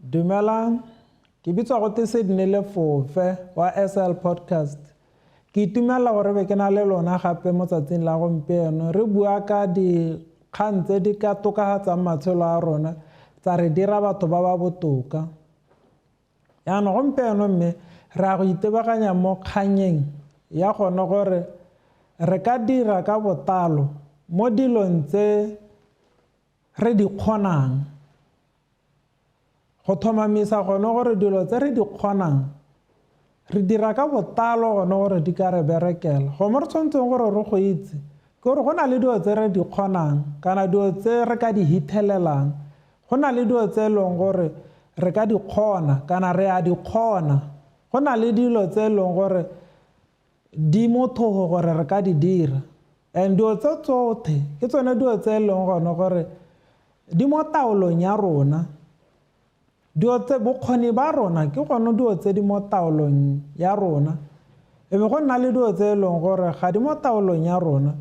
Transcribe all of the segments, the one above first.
Dumelang, ke bitswa go Sydney Lefofe wa SL Podcast. Ke itumela gore be ke na le lona gape mo tsatsing la gompieno re bua ka dikgang tse di ka tokafatsang matshelo a rona tsa re dira batho ba ba botoka. Yaanong gompieno mme re a go itebaganya mo kganyeng ya gone gore re ka dira ka botalo mo dilong tse re di kgonang. Go thomamisa gone gore dilo tse re di kgonang re dira ka botalo gone gore di ka re berekela. Go mo re tshwanetseng gore re go itse ke gore go na le dilo tse re di kgonang kana dilo tse re ka di hithelelang. Go na le dilo tse e leng gore re ka di kgona kana re a di kgona. Go na le dilo tse e leng gore di mothogo gore re ka di dira. And dilo tse tsotlhe ke tsone dilo tse e leng gone gore di mo taolong ya rona. Dilo tse bokgoni ba rona ke gone dilo tse di mo taolong ya rona. E be go nna le dilo tse e leng gore ga di mo taolong ya rona.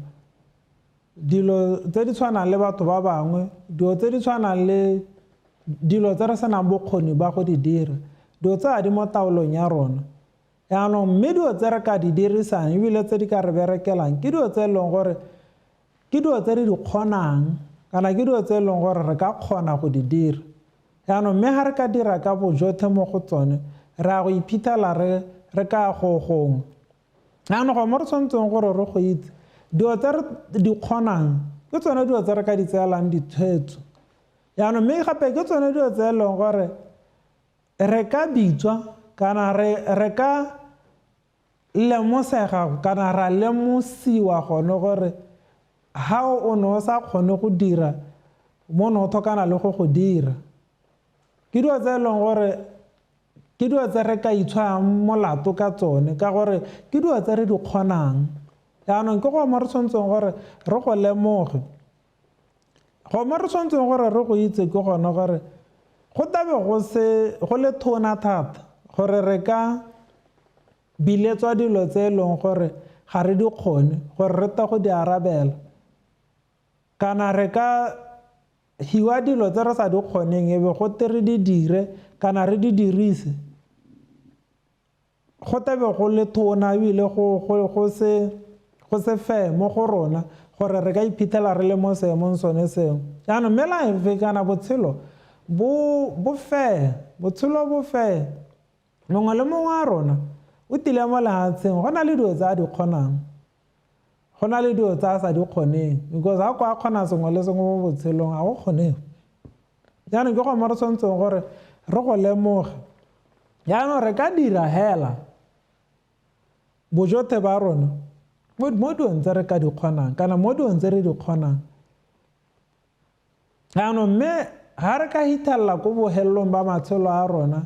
Dilo tse di tshwanang le batho ba bangwe, dilo tse di tshwanang le dilo tse re senang bokgoni ba go di dira. Dilo tse ga di mo taolong ya rona. Yaanong mme dilo tse re ka di dirisang ebile tse di ka re berekelang ke dilo tse e leng gore ke dilo tse re di kgonang kana ke dilo tse e leng gore re ka kgona go di dira. Yaanong mme ga re ka dira ka bojotlhe mo go tsone re a go iphitlhela re ka go gongwe. Yaanong go mo re tshwanetseng gore re go itse dilo tse re di kgonang ke tsone dilo tse re ka di tseelang ditshwetso. Yaanong mme gape ke tsone dilo tse e leng gore re ka bitswa kana re ka lemosega kana ra lemosiwa gone gore ga o ne o sa kgone go dira mo ne o tlhokana le go dira. Ke dilo tse e leng gore ke dilo tse re ka itshwayang molato ka tsone ka gore ke dilo tse re di kgonang. Yaanong ke go mo re tshwanetseng gore re go lemoge. Go mo re tshwanetseng gore re go itse ke gone gore go tabe go le thona thata gore re ka biletswa dilo tse e leng gore ga re di kgone gore re ta go di arabela. Kana re ka hiwa dilo tse re sa di kgoneng e be go te re di dire kana re di dirise. Go tabe go le thona ebile go se fe mo go rona gore re ka iphitlhela re le mo seemong sone seo. Yaanong mme la efe kana botshelo bo fe, botshelo bo fe. Mongwe le mongwe wa rona o tile mo lehatsheng go na le dilo tse a di kgonang. Go na le dilo tse a sa di kgoneng because ga kwa kgona sengwe le sengwe mo botshelong a go kgoneng. Yaanong ke go mo re tshwanetseng gore re go lemoge. Yaanong re ka dira hela bojotlhe ba rona mo dilong tse re ka di kgonang kana mo dilong tse re di kgonang. Yaanong mme ga re ka hithelela ko bohelelong ba matshelo a rona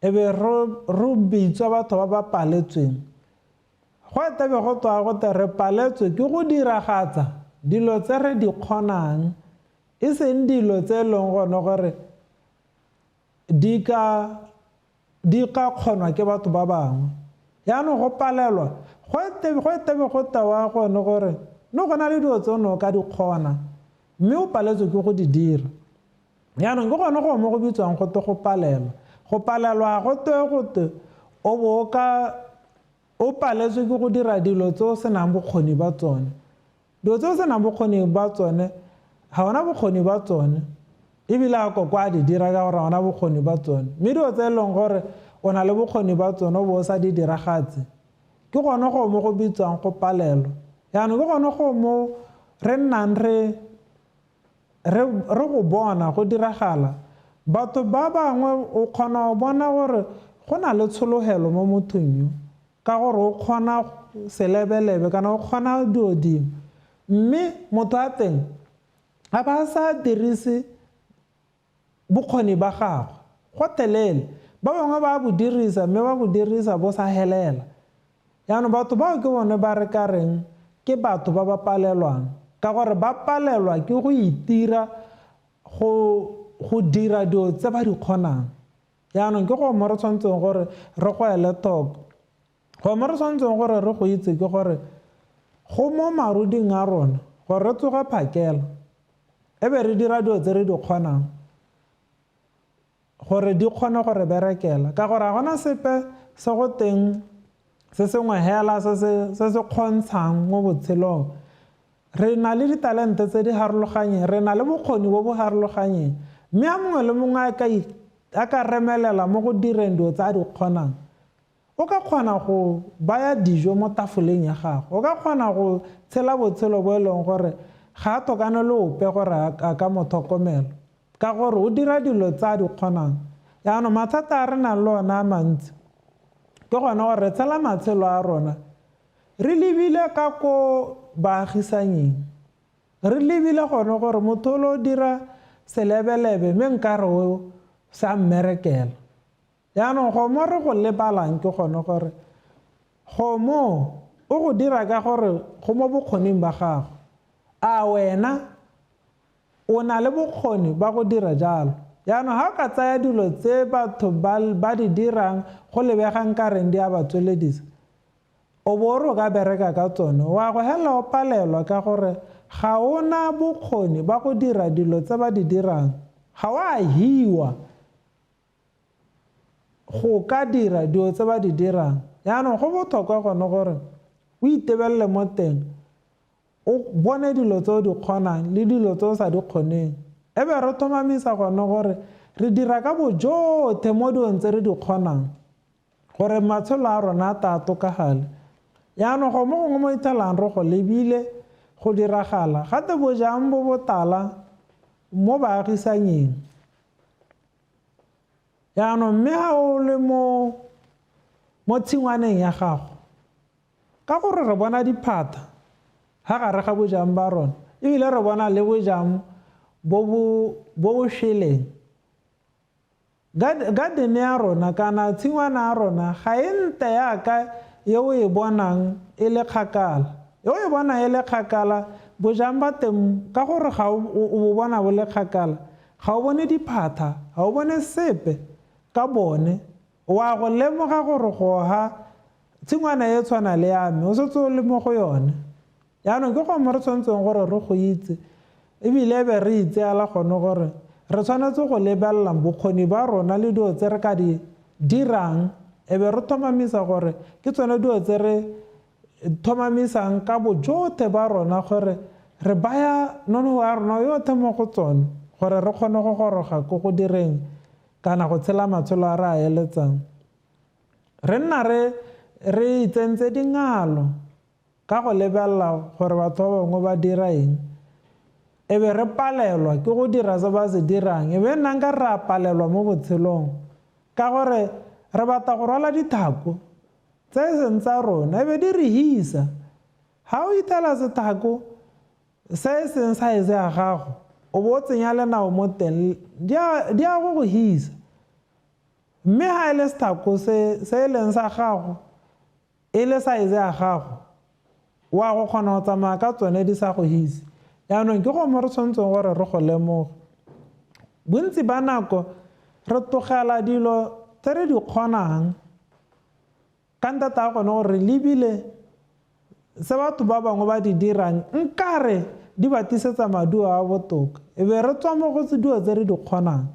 e be re bitswa batho ba ba paletsweng. Go etabe go tswa gote re paletswe ke go diragatsa dilo tse re di kgonang e seng dilo tse e leng gone gore di ka kgonwa ke batho ba bangwe. Yaanong go palelwa go etabe go tewa gone gore no go na le dilo tse o ne o ka di kgona mme o paletswe ke go di dira. Yaanong ke gone go mo go bitswang gote go palelwa. Go palelwa go te o bo o paletswe ke go dira dilo tse o senang bokgoni ba tsone. Dilo tse o senang bokgoni ba tsone ga ona bokgoni ba tsone ebile a koko a di dira ka gore ga ona bokgoni ba tsone. Mme dilo tse e leng gore o na le bokgoni ba tsone o bo o sa di diragatse ke gone go mo go bitswang go palelwa. Yaanong ke gone go mo re nnang re go bona go diragala. Batho ba bangwe o kgona go bona gore go na le tshologelo mo mothong yo ka gore o kgona selebelebe kana o kgona dilo dingwe mme motho a teng a ba sa dirise bokgoni ba gagwe go telele. Ba bangwe ba bo dirisa mme ba bo dirisa bo sa helela. Yaanong batho bao ke bone ba re ka reng ke batho ba ba palelwang ka gore ba palelwa ke go itira go dira dilo tse ba di kgonang. Yaanong ke go mo re tshwanetseng gore re go ele thoko. Go mo re tshwanetseng gore re go itse ke gore go mo maruding a rona gore re tsoga phakela e be re dira dilo tse re di kgonang. gore di kgone gore berekela ka gore ga gona sepe se go teng se sengwe hela se se kgontshang mo botshelong. Re na le ditalente tse di harologanyeng, re na le bokgoni bo bo harologanyeng, mme a mongwe le mongwe a ka remelela mo go direng dilo tse a di kgonang. O ka kgona go baya dijo mo tafoleng ya gago, o ka kgona go tshela botshelo bo e leng gore ga a tokane le ope gore a ka mo tlhokomela ka gore o dira dilo tse a di kgonang. Yaanong mathata a re nang le ona a mantsi ke gona gore re tshela matshelo a rona re lebile ka ko baagisanyeng, re lebile gone gore motho o dira selebelebe mme nkare o sa mmerekela. Yaanong go mo re go lebalang ke gone gore go mo o go dira ka gore go mo bokgoning ba gago, a wena o na le bokgoni ba go dira jalo. Yaanong ga o ka tsaya dilo tse batho ba di dirang go lebegang ka reng di a ba tsweledisa, o bo re o ka bereka ka tsone, wa go hela o palelwa ka gore ga o na bokgoni ba go dira dilo tse ba di dirang, ga o a hiwa go ka dira dilo tse ba di dirang. Yaanong go botlhokwa gone gore o itebelele mo teng, o bone dilo tse o di kgonang le dilo tse o sa di kgoneng, e be re thomamisa gone gore re dira ka bojotlhe mo dilong tse re di kgonang gore matshelo a rona a ta tokagale. Yaanong go mo gongwe mo ithelang re go lebile go diragala gate bojang bo botala mo baagisanyeng. Yaanong mme ga o le mo tshingwaneng ya gago, ka gore re bona diphata ga gare ga bojang ba rona ebile re bona le bojang bo bo šweleng, gadene ya rona kana tshingwana ya rona ga e nte yaka ye o e bonang e le kgakala. Ye o e bona e le kgakala bojang ba teng ka gore ga o bo bona bo le kgakala, ga o bone diphata, ga o bone sepe ka bone, wa go lemoga gore go ha tshingwana e tshwana le ya me o setse o le mo go yone. Yaanong ke go mo re tshwanetseng gore re go itse ebile be re itseela gone gore re tshwanetse go lebelela bokgoni ba rona le dilo tse re ka di dirang, e be re thomamisa gore ke tsone dilo tse re thomamisang ka bojotlhe ba rona gore re baya nonogo ya rona yotlhe mo go tsone gore re kgone go goroga ko go direng kana go tshela matshelo a re a eletsang. Re nna re itsentse dingalo ka go lebelela gore batho ba bangwe ba dira eng, e be re palelwa ke go dira se ba se dirang, e be nna nka re a palelwa mo botshelong ka gore re batla go rwala dithako tse e seng tsa rona e be di re hisa. Ga o itela sethako se e seng size ya gago o bo o tsenya lenao mo teng di a go hisa, mme ga e le sethako se e leng sa gago e le size ya gago wa go kgona go tsamaya ka tsone di sa go hise. Yaanong ke go mo re tshwanetseng gore re go lemoge bontsi ba nako re tlogela dilo tse re di kgonang ka ntata a gone gore re lebile se batho ba bangwe ba di dirang nkare di ba tisetsa maduo a botoka, e be re tswa mo go tse dilo tse re di kgonang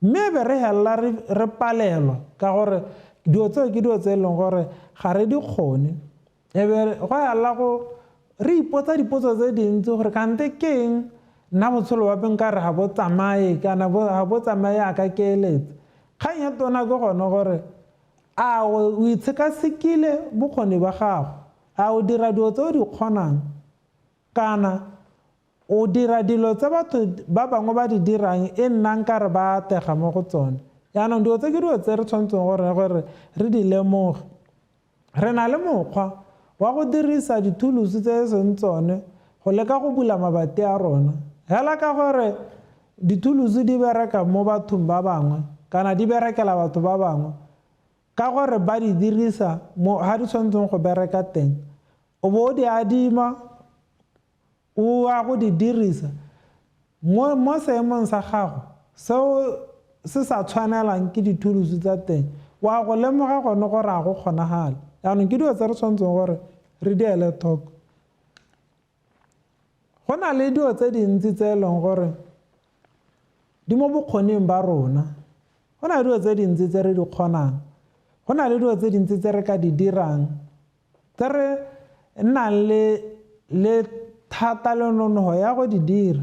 mme e be re helela re palelwa ka gore dilo tseo ke dilo tse e leng gore ga re di kgone. E be go helela go re ipotsa dipotso tse dintsi gore kante ke eng nna botshelo ba beng ka re ga bo tsamaye kana ga bo tsamaye aka ke eletse. Kgang ya tona ke gone gore a o itshekasekile bokgoni ba gago, a o dira dilo tse o di kgonang kana o dira dilo tse batho ba bangwe ba di dirang e nnang ka re ba atega mo go tsone. Yaanong dilo tse ke dilo tse re tshwanetseng gore re di lemoge. Re na le mokgwa wa go dirisa dithulusi tse e seng tsone go leka go bula mabati a rona, hela ka gore dithulusi di bereka mo bathong ba bangwe kana di berekela batho ba bangwe ka gore ba di dirisa mo ha di tshwanetseng go bereka teng, o bo di adima o a go di dirisa mo seemong sa gago seo se sa tshwanelang ke dithulusi tsa teng, wa go lemoga gone gore a go kgonagale. Yaanong ke dilo tse re tshwanetseng gore re di ele thoko. Go na le dilo tse dintsi tse e leng gore di mo bokgoning ba rona go na le dilo tse dintsi tse re di kgonang, go na le dilo tse dintsi tse re ka di dirang tse re nnang le thata le nonogo ya go di dira.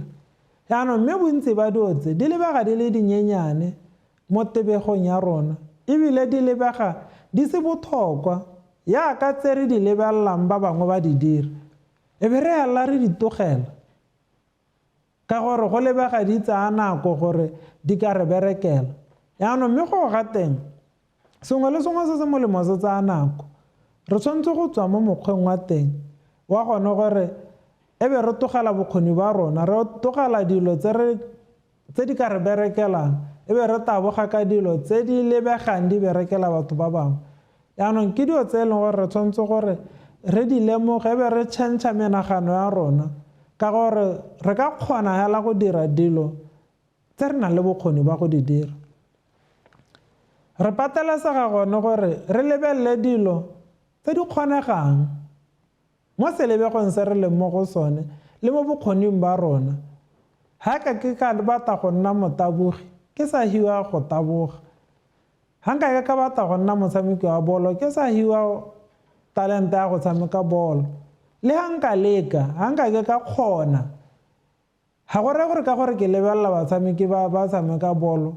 Yaanong mme bontsi ba dilo tse di lebega di le dinyenyane mo tebegong ya rona, ebile di lebega di se botlhokwa yaka tse re di lebelelang ba bangwe ba di dira, e be re elela re di tlogela ka gore go lebega di tsaya nako gore di ka re berekela. Yaanong mme go ga teng sengwe le sengwe se se molemo se tsaya nako, re tshwanetse go tswa mo mokgweng wa teng wa gone gore e be re tlogela bokgoni ba rona, re tlogela dilo tse di ka re berekelang, e be re taboga ka dilo tse di lebegang di berekela batho ba bangwe. Yaanong ke dilo tse e leng gore re tshwanetse gore re di lemoge, e be re tšhentšha menagano ya rona ka gore re ka kgona hela go dira dilo tse re nang le bokgoni ba go di dira. Re patelesega gone gore re lebelele dilo tse di kgonegang mo selebegong se re leng mo go sone le mo bokgoning ba rona. Ha ke ka batla go nna motabogi ke sa hiwa go taboga, ha nka ka batla go nna motshameki wa bolo ke sa hiwa talente ya go tshameka bolo, le ha nka leka ha nka ka kgona. Ha go re gore ka gore ke lebelela batshameki ba tshameka bolo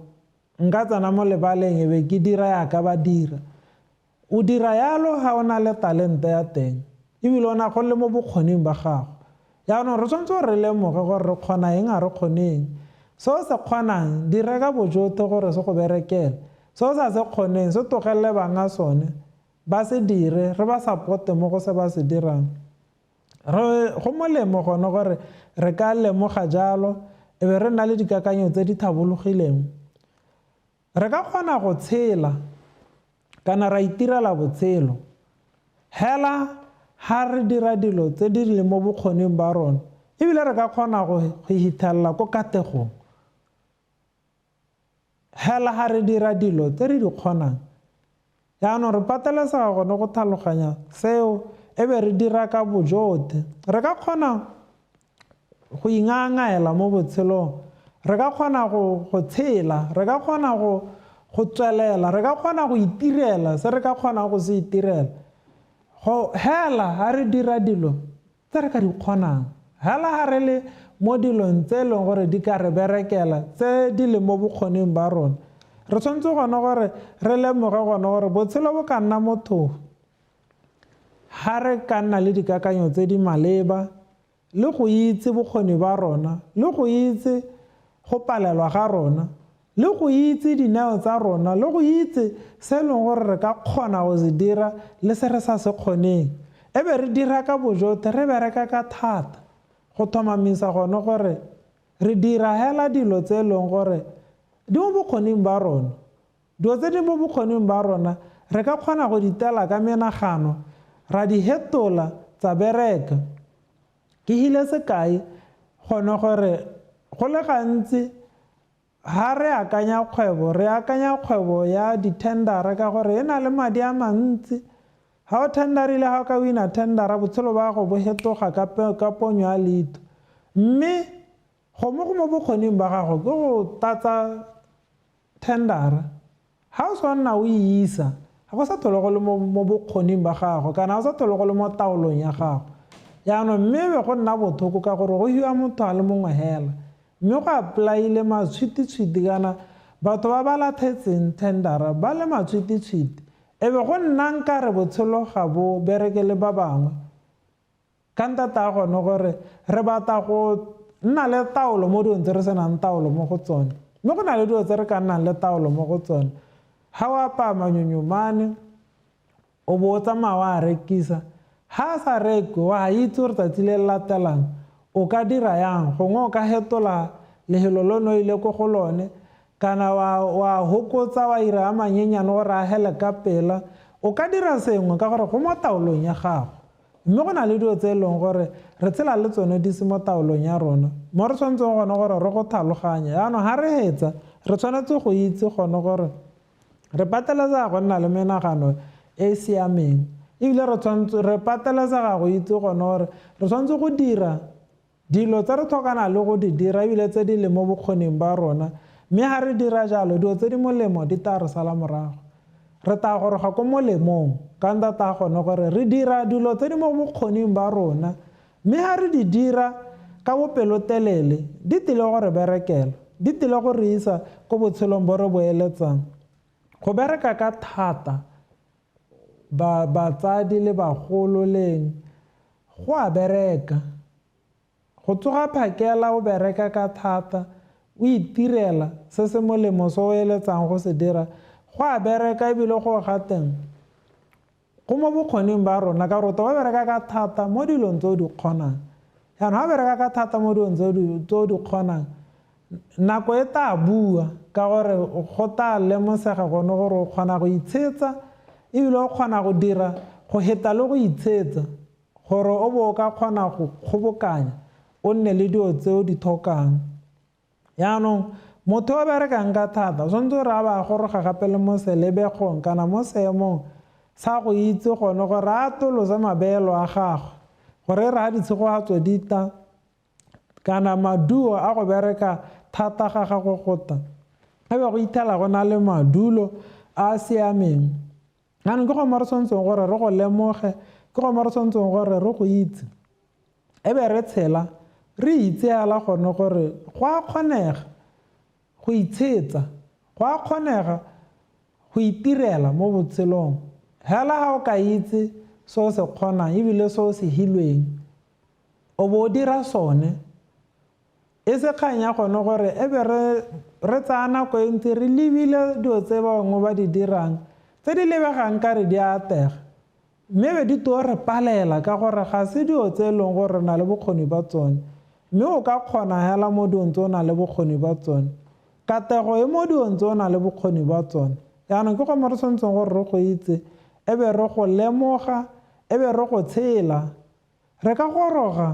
nka tsena mo lebaleng e be ke dira yaka ba dira. O dira yalo ha o na le talente ya teng, ebile o na go le mo bokgoning ba gago. Yaanong re tshwanetse gore re lemoge gore re kgona eng a re kgoneng, seo se kgonang di reka bojote gore se go berekele, seo sa se kgoneng se tlogelele banga sone ba se dire, re ba sapote mo go se ba se dirang. Go molemo gone gore re ka lemoga jalo e be re na le dikakanyo tse di thabologileng. Re ka kgona go tshela kana ra itirela botshelo hela ha re dira dilo tse di le mo bokgoning ba rona, ebile re ka kgona go hithelela ko kategong hela ha re dira dilo tse re di kgonang. Yaanong re patelesega gone go tlhaloganya seo e be re dira ka bojote. Re ka kgona go ingangaela mo botshelong, re ka kgona go tshela, re ka kgona go tswelela, re ka kgona go itirela se re ka kgona go se itirela hela ha re dira dilo tse re ka di kgonang, hela ha re le mo dilong tse e leng gore di ka re berekela tse di le mo bokgoning ba rona. Re tshwanetse gone gore re lemoge gone gore botshelo bo ka nna motho ha re ka nna le dikakanyo tse di maleba le go itse bokgoni ba rona, le go itse go palelwa ga rona, le go itse dineo tsa rona, le go itse se e leng gore re ka kgona go se dira le se re sa se kgoneng. E be re dira ka bojote, re bereka ka thata go thomamisa gone gore re dira hela dilo tse e leng gore di mo bokgoning ba rona. Dilo tse di mo bokgoning ba rona re ka kgona go di tela ka menagano, ra di hetola tsa bereka. Ke hile sekai gone gore go le gantsi ha re akanya kgwebo, re akanya kgwebo ya di-tendera ka gore e na le madi a mantsi. Ha o tenderile, ha o ka wina tendera, botshelo ba go bo hetoga ka ponyo ya leito. Mme go mo bokgoning ba gago ke go tatsa tendera. Ha o swanna o isa, ga go sa tlhole go le mo bokgoning ba gago kana go sa tlhole go le mo taolong ya gago. Yaanong mme be go nna bothoko ka gore go hiwa motho a le mongwe hela, mme go apply-ile matshwiti-tshwiti kana batho ba ba lathetseng tendera ba le matshwiti-tshwiti. E be go nna nkare botshelo ga bo berekele ba bangwe ka ntata gone gore re batla go nna le taolo mo dilong tse re senang taolo mo go tsone, mme go na le dilo tse re ka nnang le taolo mo go tsone. Ha o apaya manyonyomane o bo o tsamaya wa rekisa, ha a sa rekwe wa itse gore tsatsi le latelang o ka dira yang, gongwe o ka hetola lehelo le no ile ko go lone kana wa hokotsa wa ira a manyenyane gore a hele ka pela. O ka dira sengwe ka gore go mo taolong ya gago, mme go na le dilo tse e leng gore re tshela le tsone di se mo taolong ya rona mo re tshwanetseng gone gore re go tlhaloganya. Yaanong ha re hetsa re tshwanetse go itse gone gore re pateletsega go nna le menagano e e siameng, ebile re pateletsega go itse gone gore re tshwanetse go dira dilo tse re tlhokana le go di dira ebile tse di le mo bokgoning ba rona, mme ga re dira jalo dilo tse di molemo di tla re sala morago re tla goroga ko molemong ka nta ta gone gore re dira dilo tse di mo bokgoning ba rona mme ga re di dira ka bopelotelele di tile gore berekela di tile go re isa ko botshelong bo re bo eletsang go bereka ka thata batsadi le bagolo leng go a bereka go tsoga phakela o bereka ka thata o itirela se se molemo se o eletsang go se dira go a bereka ebile go ga teng go mo bokgoning ba rona ka rota ba bereka ka thata mo dilong tse o di kgonang yaanong ga bereka ka thata mo dilong tse o di kgonang nako e tla bua ka gore go tla lemosega gone gore o kgona go itshetsa ebile o kgona go dira go heta le go itshetsa gore o bo o ka kgona go kgobokanya o nne le dilo tse o di thokang yaanong motho o berekang ka thata tshwanetse gore a ba goroga gape le mo selebegong kana mo seemong sa go itse gone gore a tolose mabeelo a gagwe gore e re ga ditshegogatso di ta kana maduo a go bereka thata ga gago gota e be go ithela go na le madulo a a siameng yaanong ke go mo re tshwanetseng gore re go lemoge ke go mo re tshwanetseng gore re go itse e be re tshela re itseela gone gore go a kgonega go itshetsa go a kgonega go itirela mo botshelong hela ga o ka itse se o se kgonang ebile se o se hilweng o bo o dira sone e se kgang ya gone gore e be re tsaya nako e ntse re lebile dilo tse bangwe ba di dirang tse di lebegang ka re di atega mme be di too re palela ka gore ga se dilo tse e leng gore re na le bokgoni ba tsone mme o ka kgona hela mo dilong tse o na le bokgoni ba tsone katego e mo dilong tse o na le bokgoni ba tsone yaanong ke go mo re tshwanetseng gore re go itse e be re go lemoga e be re go tshela re ka goroga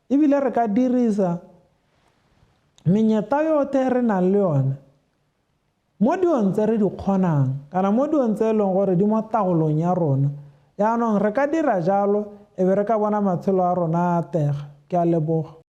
ebile re ka dirisa menyetla yotlhe re nang le yone mo dilong tse re di kgonang kana mo dilong tse e leng gore di mo tagolong ya rona yaanong re ka dira jalo e be re ka bona matshelo a rona a atega ke a leboga